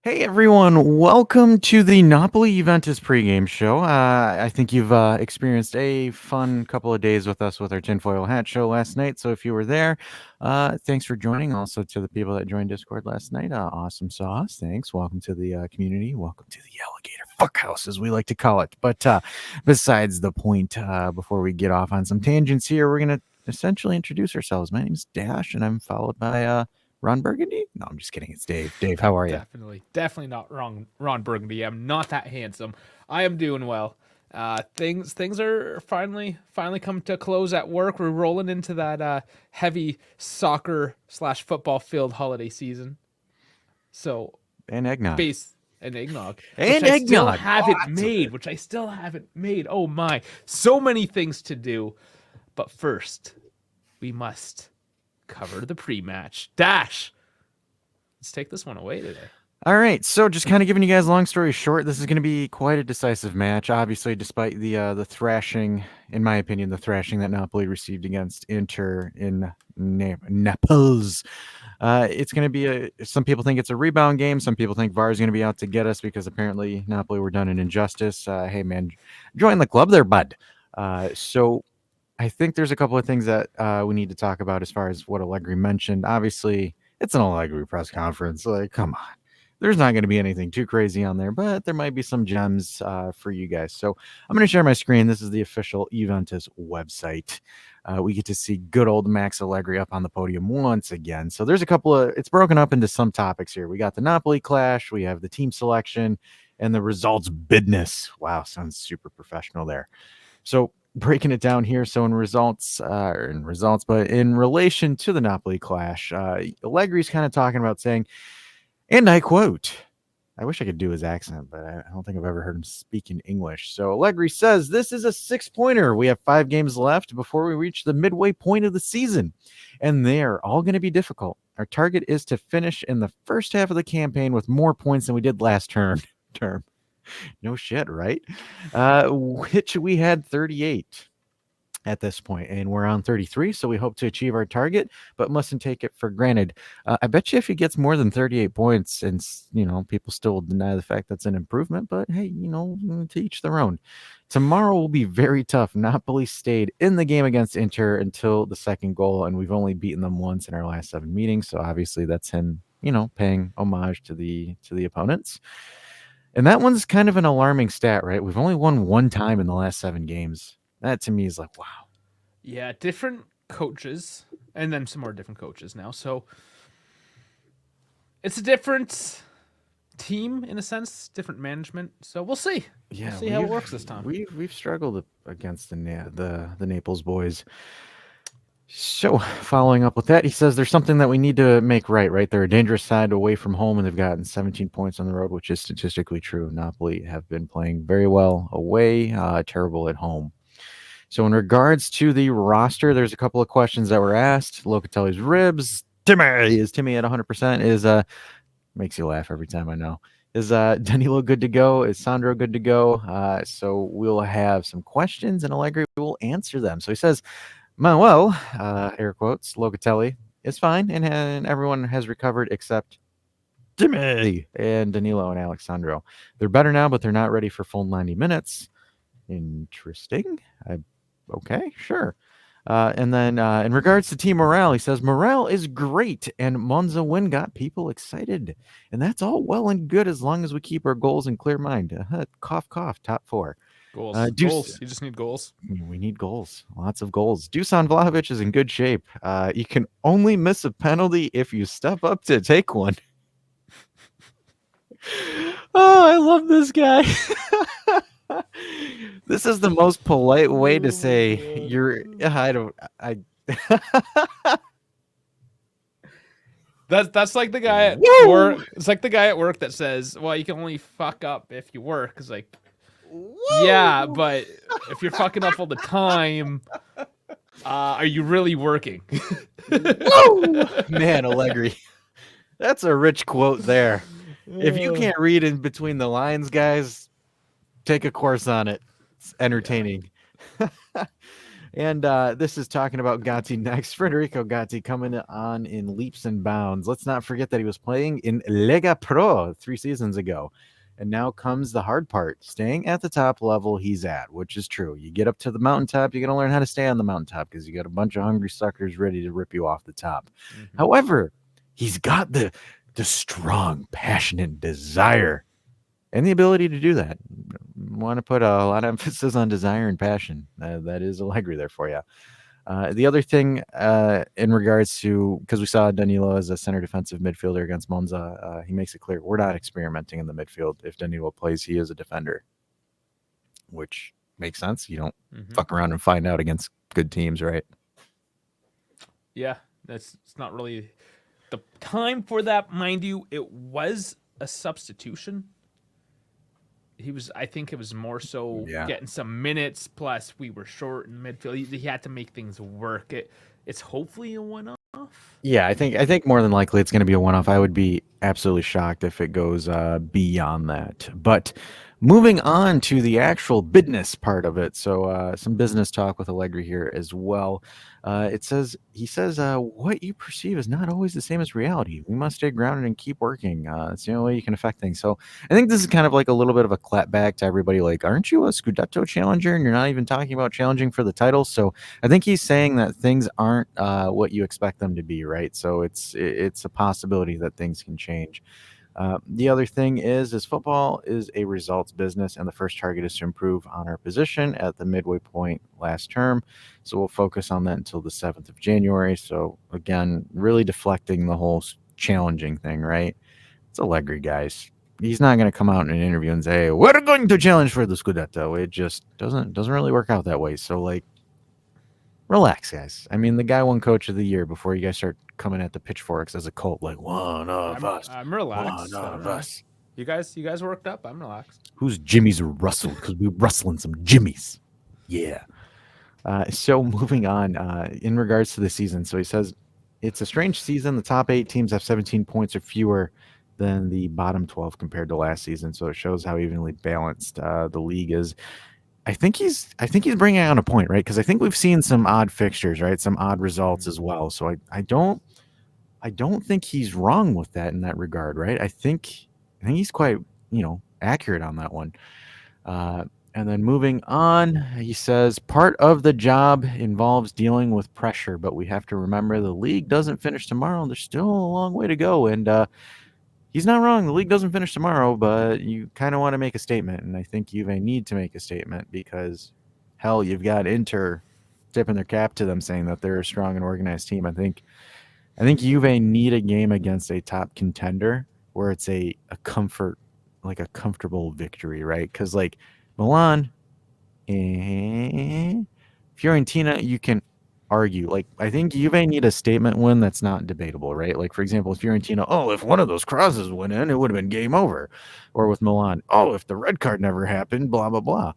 Hey everyone, welcome to the Napoli Juventus pregame show. I think you've experienced a fun couple of days with us with our tinfoil hat show last night. So if you were there, thanks for joining. Also to the people that joined Discord last night, awesome sauce. Thanks. Welcome to the community. Welcome to the alligator fuckhouse, as we like to call it. But besides the point, before we get off on some tangents here, we're gonna essentially introduce ourselves. My name is Dash, and I'm followed by Ron Burgundy? No, I'm just kidding. It's Dave. Dave, how are you? Definitely not wrong. Ron Burgundy. I'm not that handsome. I am doing well. Things are finally come to a close at work. We're rolling into that heavy soccer/football filled holiday season. So And eggnog. base and eggnog, And which I still eggnog. haven't Lots of it. made. Which I still haven't made. Oh my! So many things to do. But first, we must cover the pre-match. Dash. Let's take this one away today. All right, so just kind of giving you guys a long story short, this is going to be quite a decisive match. Obviously, despite the thrashing, in my opinion, the thrashing that Napoli received against Inter in Naples, it's going to be some people think it's a rebound game. Some people think VAR is going to be out to get us because apparently Napoli were done an injustice. Hey man, join the club there, bud. So I think there's a couple of things that we need to talk about as far as what Allegri mentioned. Obviously, it's an Allegri press conference. Like, come on. There's not going to be anything too crazy on there, but there might be some gems for you guys. So I'm going to share my screen. This is the official Juventus website. We get to see good old Max Allegri up on the podium once again. So there's a couple of, it's broken up into some topics here. We got the Napoli clash, we have the team selection, and the results business. Wow, sounds super professional there. So breaking it down here. So in results, but in relation to the Napoli clash, Allegri's kind of talking about saying, and I quote, I wish I could do his accent, but I don't think I've ever heard him speak in English. So Allegri says, this is a 6-pointer. We have 5 games left before we reach the midway point of the season, and they're all going to be difficult. Our target is to finish in the first half of the campaign with more points than we did last term. No shit, right? Which we had 38 at this point, and we're on 33, so we hope to achieve our target, but mustn't take it for granted. I bet you if he gets more than 38 points, and people still deny the fact that's an improvement, but hey, to each their own. Tomorrow will be very tough. Napoli stayed in the game against Inter until the second goal, and we've only beaten them once in our last 7 meetings, so obviously that's him, paying homage to the opponents. And that one's kind of an alarming stat, right? We've only won 1 time in the last 7 games. That to me is like, wow. Yeah, different coaches, and then some more different coaches now. So it's a different team in a sense, different management. So we'll see. Yeah, we'll see how it works this time. We've struggled against the Naples boys. So following up with that, he says there's something that we need to make right. They're a dangerous side away from home, and they've gotten 17 points on the road, which is statistically true. Napoli have been playing very well away, terrible at home. So in regards to the roster, there's a couple of questions that were asked. Locatelli's ribs. Timmy at 100%? Is makes you laugh every time, I know. Is Danilo good to go? Is Sandro good to go? So we'll have some questions, and Allegri will answer them. So he says, Manuel, air quotes, Locatelli is fine, and everyone has recovered except Timmy and Danilo and Alexandro. They're better now, but they're not ready for full 90 minutes. Interesting. Okay, sure. And then in regards to team morale, he says, morale is great, and Monza win got people excited. And that's all well and good as long as we keep our goals in clear mind. Cough, cough, top 4. Goals. Goals. You just need goals. We need goals. Lots of goals. Dusan Vlahovic is in good shape. You can only miss a penalty if you step up to take one. Oh, I love this guy. This is the most polite way to say you're. That's like the guy at work. It's like the guy at work that says, "Well, you can only fuck up if you work." It's like, yeah, but if you're fucking up all the time, are you really working? Man, Allegri, that's a rich quote there. If you can't read in between the lines, guys, take a course on it. It's entertaining. And this is talking about Gatti next. Federico Gatti coming on in leaps and bounds. Let's not forget that he was playing in Lega Pro 3 seasons ago. And now comes the hard part, staying at the top level he's at, which is true. You get up to the mountaintop, you got to learn how to stay on the mountaintop because you got a bunch of hungry suckers ready to rip you off the top. However, he's got the strong, passionate desire and the ability to do that. Want to put a lot of emphasis on desire and passion. That is Allegri there for you. The other thing in regards to, because we saw Danilo as a center defensive midfielder against Monza, he makes it clear we're not experimenting in the midfield. If Danilo plays, he is a defender, which makes sense. You don't fuck around and find out against good teams, right? Yeah, it's not really the time for that. Mind you, it was a substitution. I think it was more so getting some minutes. Plus, we were short in midfield. He had to make things work. It's hopefully a one-off. Yeah, I think more than likely it's going to be a one-off. I would be absolutely shocked if it goes beyond that. But moving on to the actual business part of it, so some business talk with Allegri here as well. He says, what you perceive is not always the same as reality. We must stay grounded and keep working. It's the only way you can affect things. So I think this is kind of like a little bit of a clapback to everybody. Like, aren't you a Scudetto challenger? And you're not even talking about challenging for the title. So I think he's saying that things aren't what you expect them to be, right? So it's a possibility that things can change. The other thing is football is a results business, and the first target is to improve on our position at the midway point last term. So we'll focus on that until the 7th of January. So again, really deflecting the whole challenging thing, right? It's Allegri, guys. He's not going to come out in an interview and say, we're going to challenge for the Scudetto. It just doesn't really work out that way. So, like, relax, guys. I mean, the guy won Coach of the Year before you guys start coming at the pitchforks as a cult, like one of us. I'm relaxed. One of us. You guys worked up. I'm relaxed. Whose jimmies are rustled? Because we're rustling some jimmies. Yeah. So moving on, in regards to the season, so he says it's a strange season. The top 8 teams have 17 points or fewer than the bottom 12 compared to last season. So it shows how evenly balanced the league is. I think he's bringing out a point, right? Because I think we've seen some odd fixtures, right? Some odd results as well. So I don't think he's wrong with that in that regard, right? I think he's quite accurate on that one. And then moving on, he says part of the job involves dealing with pressure, but we have to remember the league doesn't finish tomorrow. There's still a long way to go, and he's not wrong. The league doesn't finish tomorrow, but you kind of want to make a statement, and I think Juve need to make a statement because, hell, you've got Inter tipping their cap to them, saying that they're a strong and organized team. I think Juve need a game against a top contender where it's a comfortable victory, right? Because like Milan, Fiorentina, you can argue. Like, I think Juve need a statement win that's not debatable, right? Like, for example, Fiorentina, if one of those crosses went in, it would have been game over. Or with Milan, if the red card never happened, blah, blah, blah.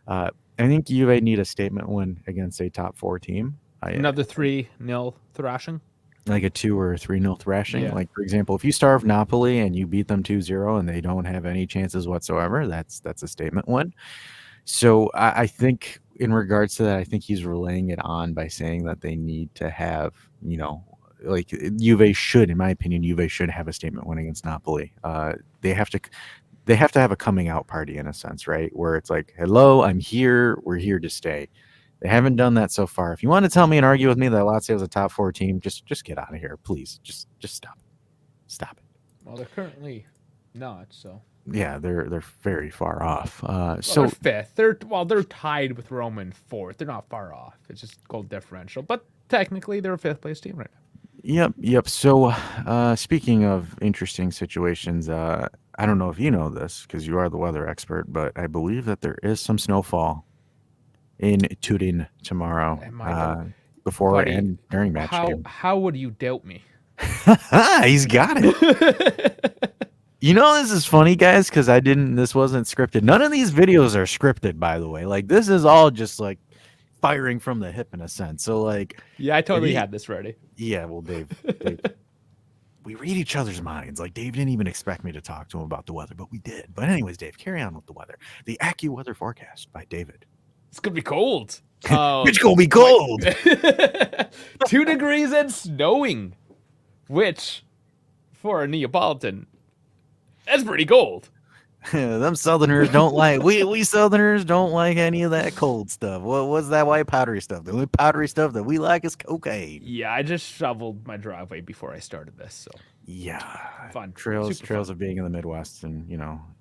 I think Juve need a statement win against a top 4 team. Another 3-0 thrashing? Like a 2 or 3-0 thrashing. Yeah. Like, for example, if you starve Napoli and you beat them 2-0 and they don't have any chances whatsoever, that's a statement win. So I think in regards to that, I think he's relaying it on by saying that they need to have, like Juve should, in my opinion, have a statement win against Napoli. They have to have a coming out party in a sense, right? Where it's like, hello, I'm here. We're here to stay. They haven't done that so far. If you want to tell me and argue with me that Lazio is a top 4 team, just get out of here, please. Just stop. Stop it. Well, they're currently not, so. Yeah, they're very far off. So they're 5th. They're tied with Roma in 4th. They're not far off. It's just goal differential, but technically they're a 5th place team right now. Yep. So speaking of interesting situations, I don't know if you know this because you are the weather expert, but I believe that there is some snowfall in Turin tomorrow, before Buddy, and during match day. How would you doubt me? He's got it. This is funny, guys, because this wasn't scripted. None of these videos are scripted, by the way. Like, this is all just like firing from the hip in a sense. So like, yeah, I totally had this ready. Yeah, well, Dave, we read each other's minds. Like, Dave didn't even expect me to talk to him about the weather, but we did. But anyways, Dave, carry on with the weather. The AccuWeather forecast by David. It's gonna be cold. Oh, It's gonna be wait. cold. 2 degrees and snowing, which for a Neapolitan, that's pretty cold. Them Southerners don't like we Southerners don't like any of that cold stuff. What's that white powdery stuff? The only powdery stuff that we like is cocaine. Yeah, I just shoveled my driveway before I started this, so Yeah, fun, trails super fun. of being in the Midwest and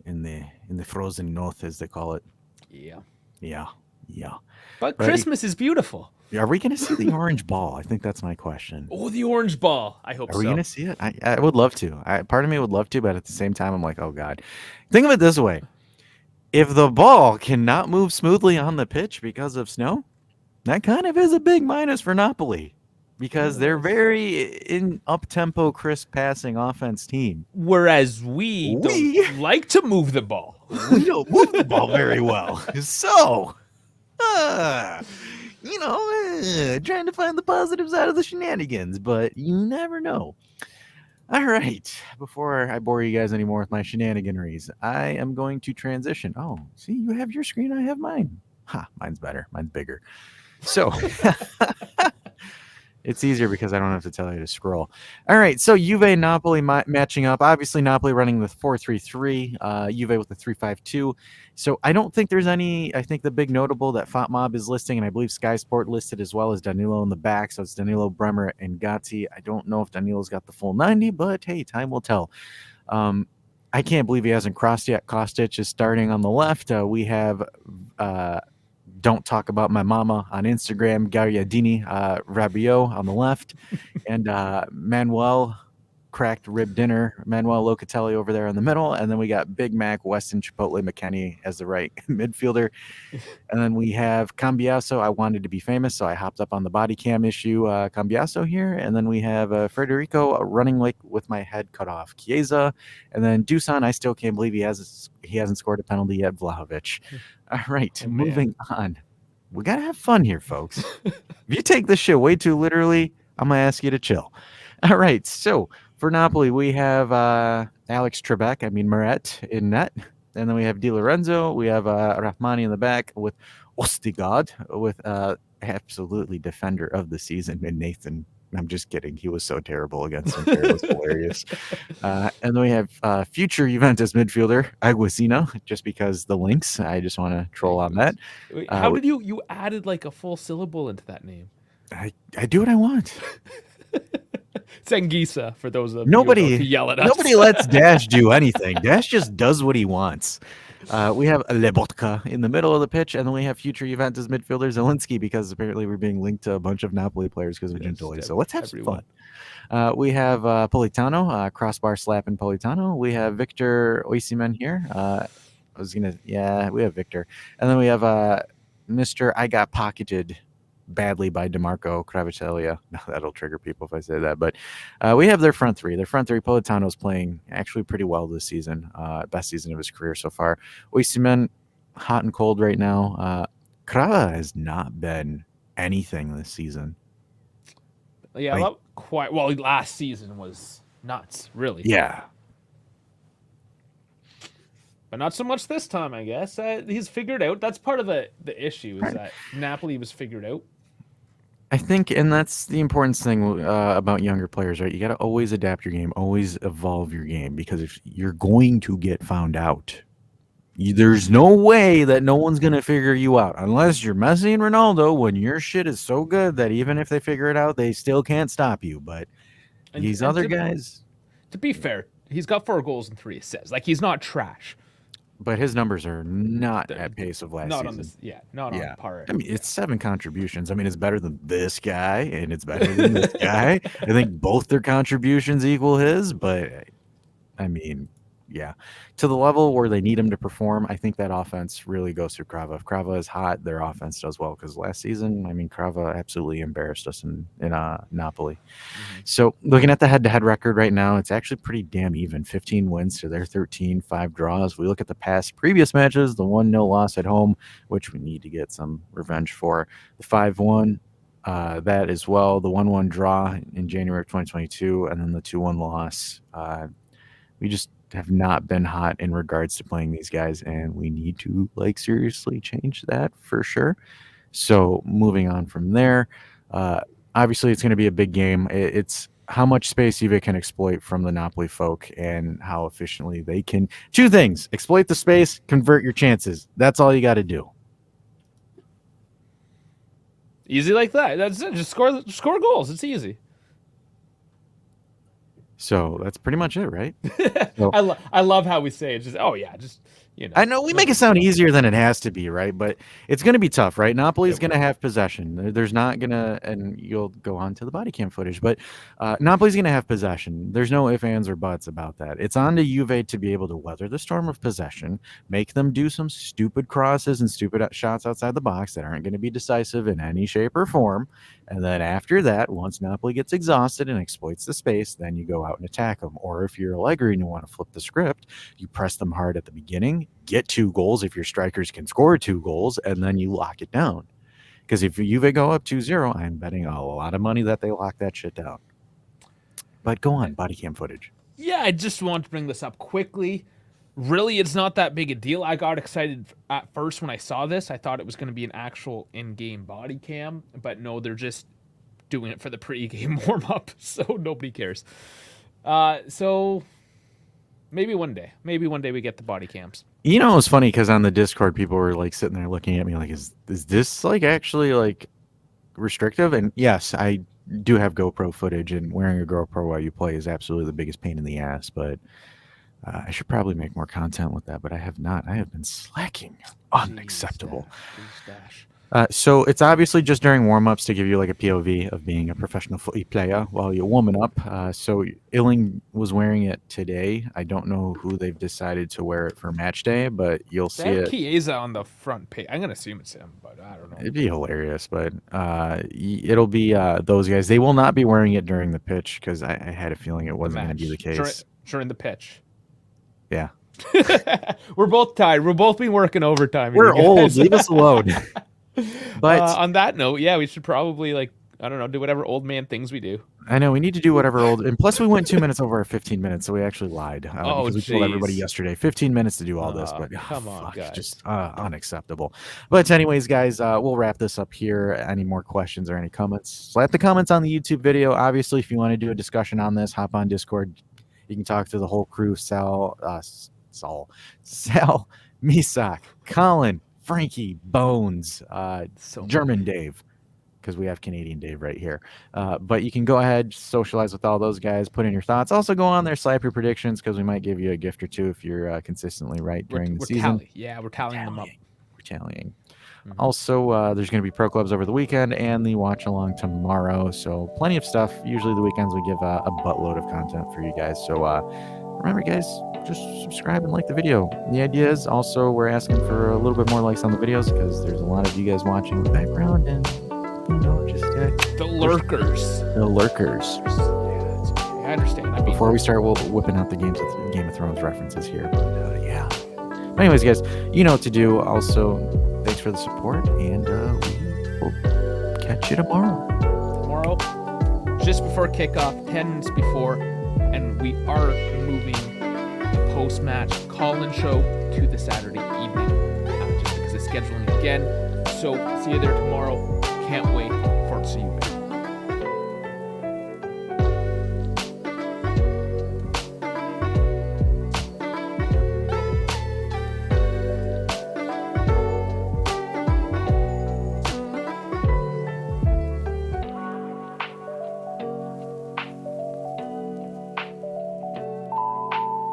in the frozen north as they call it. Yeah, Yeah, yeah. but But Christmas is beautiful. are we gonna see the orange ball? I think that's my question. Oh, the orange ball. I hope Are we so. gonna see it? I would love to. Part of me would love to, but at the same time, I'm like, oh god. Think of it this way: if the ball cannot move smoothly on the pitch because of snow, that kind of is a big minus for Napoli because they're Yes. very in up-tempo, crisp passing offense team. Whereas we don't We like to move the ball. we don't move the ball very well. So, trying to find the positives out of the shenanigans, but you never know. All right. Before I bore you guys anymore with my shenaniganeries, I am going to transition. Oh, see, you have your screen, I have mine. Ha, mine's better. Mine's bigger. So it's easier because I don't have to tell you to scroll. All right. So Juve and Napoli matching up. Obviously, Napoli running with 4-3-3, Juve with the 3-5-2. So I don't think there's any. I think the big notable that FotMob is listing, and I believe Sky Sport listed as well as Danilo in the back. So it's Danilo, Bremer, and Gatti. I don't know if Danilo's got the full 90, but hey, time will tell. I can't believe he hasn't crossed yet. Kostic is starting on the left. We have Don't Talk About My Mama on Instagram, Gagliardini, Rabiot on the left, and Manuel Cracked Rib Dinner, Manuel Locatelli over there in the middle, and then we got Big Mac, Weston Chipotle McKennie as the right midfielder. And then we have Cambiaso. I wanted to be famous, so I hopped up on the body cam issue, Cambiaso here. And then we have Federico running like with my head cut off, Chiesa. And then Dusan, I still can't believe he hasn't scored a penalty yet, Vlahovic. All right, moving on. We got to have fun here, folks. If you take this shit way too literally, I'm going to ask you to chill. All right, so for Napoli, we have Alex Trebek, Meret in net. And then we have Di Lorenzo. We have Rahmani in the back with Ostigard, with absolutely defender of the season, and Nathan. I'm just kidding. He was so terrible against Inter. It was hilarious. And then we have future Juventus midfielder, Aguasino, just because the links. I just want to troll on that. Wait, how did you added like a full syllable into that name? I do what I want. Sangisa, for those of Nobody you to yell at us. Nobody lets Dash do anything. Dash just does what he wants. We have Lebotka in the middle of the pitch, and then we have future Juventus midfielder Zielinski, because apparently we're being linked to a bunch of Napoli players because of Gentili. So let's have some fun. We have Politano, crossbar slapping Politano. We have Victor Osimhen here. We have Victor. And then we have Mr. I Got Pocketed badly by DeMarco Cravatellia. That'll trigger people if I say that. But we have their front three. Their front three, Politano's playing actually pretty well this season. Best season of his career so far. Osimhen, hot and cold right now. Crava has not been anything this season. Yeah, not quite. Well, last season was nuts, really. Yeah. But not so much this time, I guess. He's figured out. That's part of the issue, is that Napoli was figured out. I think, and that's the important thing about younger players, right? You got to always adapt your game, always evolve your game, because if you're going to get found out, there's no way that no one's going to figure you out unless you're Messi and Ronaldo, when your shit is so good that even if they figure it out, they still can't stop you. But these other guys... To be fair, he's got 4 goals and 3 assists. Like, he's not trash. But his numbers are not at pace of last season. Not on par. It's 7 contributions. It's better than this guy, and it's better than this guy. I think both their contributions equal his, but yeah. To the level where they need him to perform, I think that offense really goes through Crava. If Crava is hot, their offense does well, because last season, Crava absolutely embarrassed us in Napoli. Mm-hmm. So looking at the head-to-head record right now, it's actually pretty damn even. 15 wins to their 13, 5 draws. We look at the previous matches, the 1-0 loss at home, which we need to get some revenge for. The 5-1, that as well. The 1-1 draw in January of 2022, and then the 2-1 loss. We just have not been hot in regards to playing these guys, and we need to seriously change that for sure. So moving on from there, obviously it's going to be a big game. It's how much space Juve can exploit from the Napoli folk and how efficiently they can. Two things: exploit the space, convert your chances. That's all you got to do. Easy like that. That's it. Just score goals. It's easy. So that's pretty much it, right? So, I love how we say it. Just I know we make it sound easier than it has to be, right? But it's going to be tough, right? Napoli's going to have possession. There's not going to, and you'll go on to the body cam footage, but Napoli's going to have possession. There's no ifs, ands, or buts about that. It's on to Juve to be able to weather the storm of possession, make them do some stupid crosses and stupid shots outside the box that aren't going to be decisive in any shape or form. And then after that, once Napoli gets exhausted and exploits the space, then you go out and attack them. Or if you're Allegri and you want to flip the script, you press them hard at the beginning, get 2 goals if your strikers can score 2 goals, and then you lock it down. Because if Juve go up 2-0, I'm betting a lot of money that they lock that shit down. But go on, body cam footage. Yeah, I just want to bring this up quickly. Really, it's not that big a deal. I got excited at first when I saw this. I thought it was going to be an actual in-game body cam, but no, they're just doing it for the pre-game warm-up, so nobody cares. So maybe one day we get the body cams. You know, it was funny because on the Discord, people were like sitting there looking at me like, is this like actually like restrictive? And yes, I do have GoPro footage, and wearing a GoPro while you play is absolutely the biggest pain in the ass, but I should probably make more content with that, but I have not. I have been slacking. Unacceptable. So it's obviously just during warm-ups to give you like a POV of being a professional footy player while you're warming up. So Illing was wearing it today. I don't know who they've decided to wear it for match day, but you'll see it. Chiesa on the front page. I'm gonna assume it's him, but I don't know. It'd be hilarious, but it'll be those guys. They will not be wearing it during the pitch because I had a feeling it wasn't going to be the case. During the pitch. Yeah. We're both tired. We'll both be working overtime. We're old. Leave us alone. But on that note, yeah, we should probably do whatever old man things we do. I know we need to do whatever old, and plus we went 2 minutes over our 15 minutes, so we actually lied because we told everybody yesterday 15 minutes to do all this, but come on, guys, just unacceptable. But anyways, guys, we'll wrap this up here. Any more questions or any comments? Slap the comments on the YouTube video. Obviously, if you want to do a discussion on this, hop on Discord. You can talk to the whole crew: Sal, Misak, Colin, Frankie, Bones, German Dave, because we have Canadian Dave right here. But you can go ahead, socialize with all those guys, put in your thoughts. Also go on there, slap your predictions, because we might give you a gift or two if you're consistently right during the season. We're tallying them up. We're tallying. Mm-hmm. Also, there's going to be pro clubs over the weekend and the watch along tomorrow. So plenty of stuff. Usually the weekends we give a buttload of content for you guys. So remember, guys, just subscribe and like the video. The idea is also we're asking for a little bit more likes on the videos because there's a lot of you guys watching in the background and just the lurkers. The lurkers. Yeah, it's okay. I understand. Before we start, we'll whipping out the Game of Thrones references here. But yeah. But anyways, guys, you know what to do. Also, thanks for the support, and we will catch you tomorrow. Just before kickoff, 10 minutes before, and we are moving the post-match call-in show to the Saturday evening, just because of scheduling again. So see you there tomorrow. Can't wait for it to see you.